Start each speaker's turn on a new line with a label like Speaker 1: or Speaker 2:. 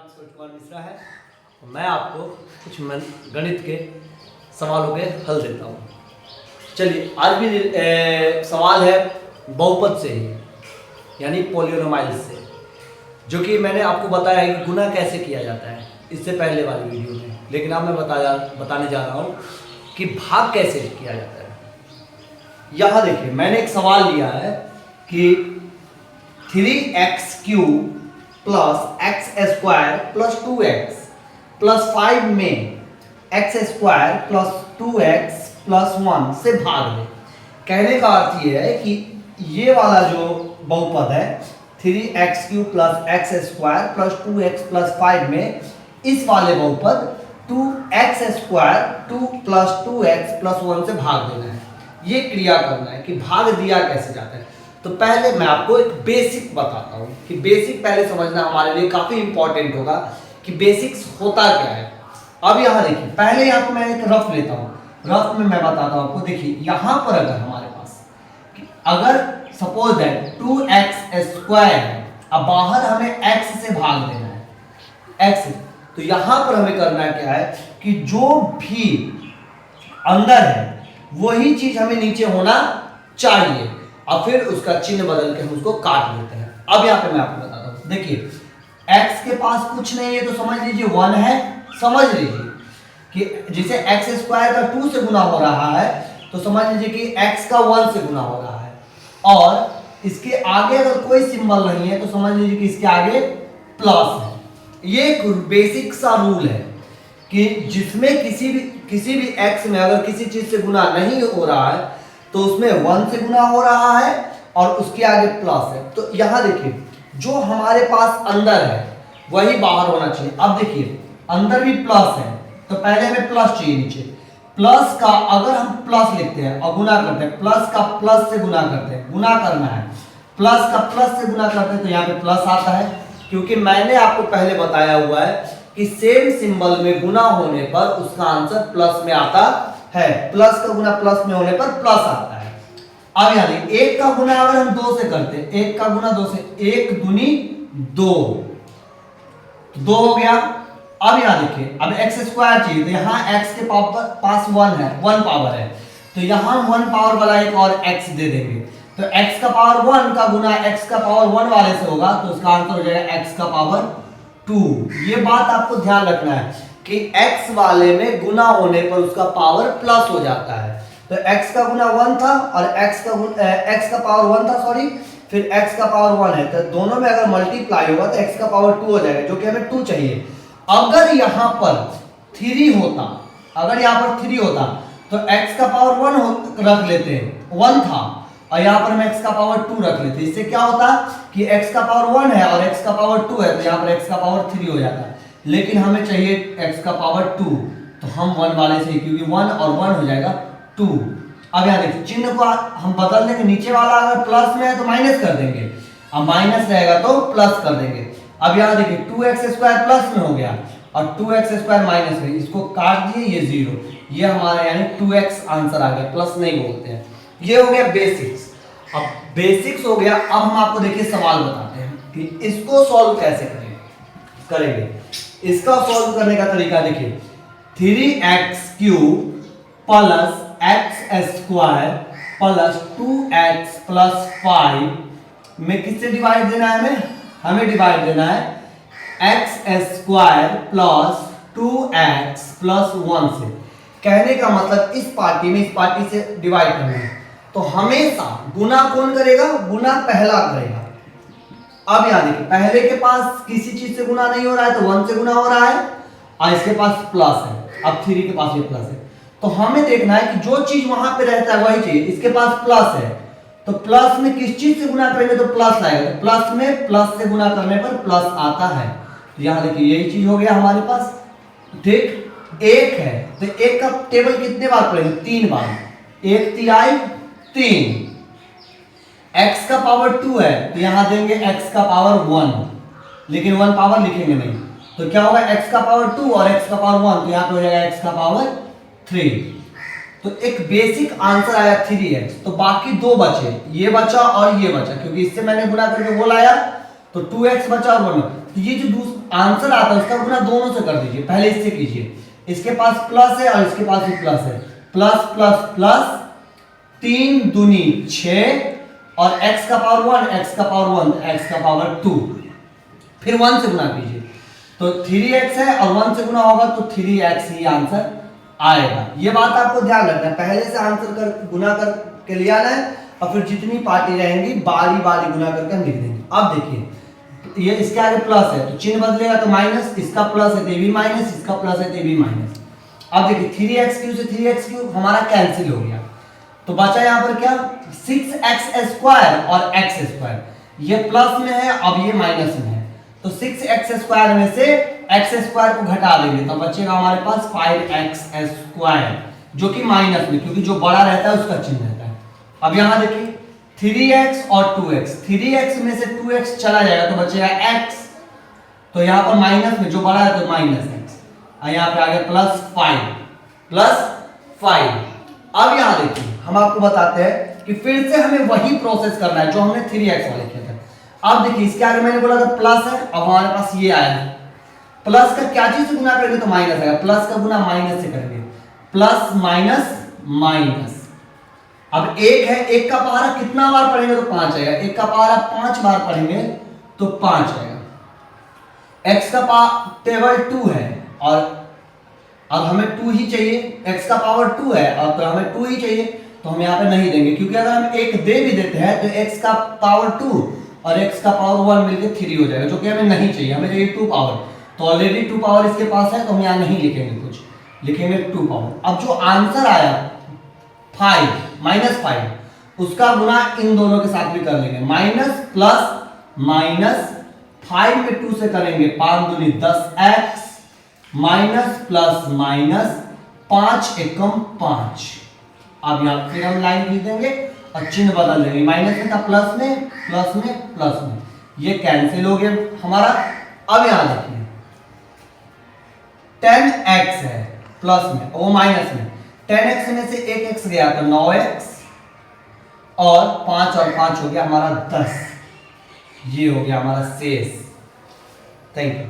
Speaker 1: नाम सूरज कुमार मिश्रा है। मैं आपको कुछ गणित के सवालों के हल देता हूँ। चलिए, आज भी सवाल है बहुपद से ही, यानी पॉलिनोमाइल से, जो कि मैंने आपको बताया है कि गुना कैसे किया जाता है इससे पहले वाली वीडियो में। लेकिन अब मैं बताने जा रहा हूँ कि भाग कैसे किया जाता है। यहाँ देखिए, मैंने एक सवाल लिया है कि 3x³ plus x square plus 2x plus 5 में x square plus 2x plus 1 से भाग दे। कहने का अर्थ ये है कि ये वाला जो बहुपद है 3x³ plus x square plus 2x plus 5 में इस वाले बहुपद 2x square 2 plus 2x plus 1 से भाग देना है। ये क्रिया करना है कि भाग दिया कैसे जाता है। तो पहले मैं आपको एक बेसिक बताता हूँ कि बेसिक पहले समझना हमारे लिए काफी इंपॉर्टेंट होगा कि बेसिक्स होता क्या है। अब यहाँ देखिए, पहले यहाँ पर मैं एक रफ लेता हूँ, रफ में मैं बताता हूँ आपको। देखिए, यहाँ पर अगर हमारे पास अगर सपोज दैट 2x स्क्वायर है, अब बाहर हमें x से भाग देना है, x, तो यहाँ पर हमें करना क्या है कि जो भी अंदर है वही चीज हमें नीचे होना चाहिए, और फिर उसका चिन्ह बदल के हम उसको काट देते हैं। अब यहाँ पे मैं आपको बताता हूँ। देखिए, x के पास कुछ नहीं है तो समझ लीजिए 1 है। समझ लीजिए कि जिसे x स्क्वायर का 2 से गुना हो रहा है तो समझ लीजिए कि x का 1 से गुना हो रहा है, और इसके आगे अगर कोई सिंबल नहीं है तो समझ लीजिए कि इसके आगे प्लस है। ये एक बेसिक सा रूल है कि जिसमें किसी भी x में अगर किसी चीज से गुना नहीं हो रहा है तो उसमें 1 से गुना हो रहा है और उसके आगे प्लस है। तो यहाँ देखिए, जो हमारे पास अंदर है वही बाहर होना चाहिए। अब देखिए, अंदर भी प्लस है तो पहले हमें प्लस चाहिए नीचे। प्लस का अगर हम प्लस लिखते हैं और गुना करते हैं, प्लस का प्लस से गुना करते हैं, गुना करना है, प्लस का प्लस से गुना करते हैं तो यहाँ पे प्लस आता है, क्योंकि मैंने आपको पहले बताया हुआ है कि सेम सिंबल में गुना होने पर उसका आंसर प्लस में आता है। प्लस का गुना प्लस में होने पर प्लस आता है। अब यानी 1 का गुना अगर हम 2 से करते हैं, 1 का गुना 2 से, 1 दूनी 2, 2 हो गया। अब यहां देखिए, अब x स्क्वायर चाहिए तो यहाँ x के पास 1 है, 1 पावर है, तो यहाँ 1 पावर वाला एक और x दे देंगे। तो x का पावर 1 का गुना x का पावर 1 वाले से होगा तो उसका आंसर हो जाएगा x का पावर 2। ये बात आपको ध्यान रखना है कि x वाले में गुना होने पर उसका पावर प्लस हो जाता है। तो x का गुना 1 था और x का पावर 1 था, सॉरी, फिर x का पावर 1 है, तो दोनों में अगर मल्टीप्लाई होगा तो x का पावर 2 हो जाएगा, जो कि हमें 2 चाहिए। अगर यहाँ पर 3 होता, अगर यहाँ पर 3 होता तो x का पावर 1 रख लेते, 1 था, और यहाँ पर हम x का पावर 2 रख लेते। इससे क्या होता कि x का पावर 1 है और x का पावर 2 है, तो यहाँ पर x का पावर 3 हो जाता। लेकिन हमें चाहिए x का पावर 2, तो हम 1 वाले से, क्योंकि 1 और 1 हो जाएगा 2। अब यहाँ देखिए, चिन्ह को हम बदल देंगे, नीचे वाला अगर प्लस में है तो माइनस कर देंगे, अब माइनस रहेगा तो प्लस कर देंगे। अब यहाँ देखिए 2x स्क्वायर प्लस में हो गया और 2x स्क्वायर माइनस में, इसको काट दिए, ये 0, ये हमारा यानी 2x आंसर आ गया, प्लस नहीं बोलते हैं। ये हो गया बेसिक्स। अब बेसिक्स हो गया, अब हम आपको देखिए सवाल बताते हैं कि इसको सॉल्व कैसे करेंगे। इसका सॉल्व करने का तरीका देखिए, 3x³ plus x square plus 2x plus 5 में किससे डिवाइड देना है हमें डिवाइड देना है x square plus 2x plus 1 से। कहने का मतलब इस पार्टी से डिवाइड करना है तो हमेशा गुना कौन करेगा, गुना पहला करेगा। अब यहां देखिए, पहले के पास किसी चीज से गुना नहीं हो रहा है तो 1 से गुना हो रहा है, और इसके पास प्लस है, अब 3 के पास ये प्लस है, तो हमें देखना है कि जो चीज वहां पे रहता है वही चाहिए। इसके पास प्लस है तो प्लस में किस चीज से गुना करेंगे तो प्लस आएगा, तो प्लस में प्लस से गुना करने पर प्लस आता है। तो यहां देखिए, यही चीज हो गया हमारे पास, ठीक। 1 है तो 1 का टेबल कितने बार पढ़ेंगे, 3 बार, 1 तिहाई 3। x का पावर 2 है तो यहां देंगे x का पावर 1, लेकिन 1 पावर लिखेंगे नहीं, तो क्या होगा, x का पावर 2 और x का पावर 1, तो यहां पे हो जाएगा x का पावर 3। तो एक बेसिक आंसर आया 3x। तो बाकी 2 बचे, ये बचा और ये बचा, क्योंकि इससे मैंने गुना करके वो लाया तो 2x बचा और 1। तो ये जो आंसर आता है उसका गुना दोनों से कर दीजिए। पहले इससे कीजिए, इसके पास प्लस है और इसके पास भी प्लस है, प्लस प्लस प्लस 3 दूनी 6 और x का पावर 1, x का पावर 1, x का पावर 2, फिर 1 से गुना कीजिए तो 3x है और 1 से गुना होगा तो 3x ही आंसर आएगा। ये बात आपको ध्यान रखना है, पहले से आंसर कर गुना कर के ले आना है और फिर जितनी पार्टी रहेंगी बारी बारी गुना करके हम लिख देंगे। अब देखिए ये इसके आगे प्लस है तो चिन्ह बदलेगा तो माइनस, इसका प्लस है तो ये भी माइनस, इसका प्लस है तो ये भी माइनस। अब देखिए 3x³ से 3x³ हमारा कैंसिल हो गया तो बचा यहाँ पर क्या 6x² और x²। ये प्लस में है अब ये माइनस में है तो 6x² में से x² को घटा देंगे तो बचेगा हमारे पास 5x² जो कि माइनस में, क्योंकि जो बड़ा रहता है उसका चिन्ह रहता है। अब यहां देखिए 3x और 2x, 3x में से 2x चला जाएगा तो बचेगा x, तो यहां पर माइनस में जो बड़ा है तो माइनस x और यहां पे आ गया +5। अब यहां देखिए हम आपको बताते हैं कि फिर से हमें वही प्रोसेस करना है जो हमने 3x वाले किया था। अब देखिए इसके आगे मैंने बोला था प्लस है, अब हमारे पास ये आया है, प्लस का क्या चीज से गुना करेंगे तो माइनस आएगा, प्लस का गुना माइनस से करेंगे, प्लस माइनस माइनस। अब एक है, एक का पहाड़ा कितना बार पढ़ेंगे तो 5 आएगा, एक का पहाड़ा 5 बार पढ़ेंगे तो 5 आएगा। x का टेबल 2 है और अब हमें 2 ही चाहिए, x का पावर 2 है और तो हमें 2 ही चाहिए तो हम यहाँ पे नहीं देंगे, क्योंकि अगर हम एक दे भी देते हैं तो x का पावर 2 और x का पावर 1 मिलकर 3 हो जाएगा, जो कि हमें नहीं चाहिए, हमें चाहिए 2 पावर। तो ऑलरेडी 2 पावर इसके पास है तो हम यहाँ नहीं लिखेंगे कुछ, लिखेंगे 2 पावर। अब जो आंसर आया 5 उसका गुना इन दोनों के साथ भी कर लेंगे, माइनस प्लस माइनस 5 में 2 से करेंगे 5 दूनी 10x माइनस प्लस माइनस 5 एकम 5। अब यहां फिर हम लाइन लिख देंगे और चिन्ह बदल देंगे, माइनस में था प्लस में, प्लस में, प्लस में, ये कैंसिल हो गया हमारा। अब यहां देखिए 10x है प्लस में, वो माइनस में, 10x में से एक x गया तो 9x और 5 हो गया हमारा 10, ये हो गया हमारा शेष। Thank you.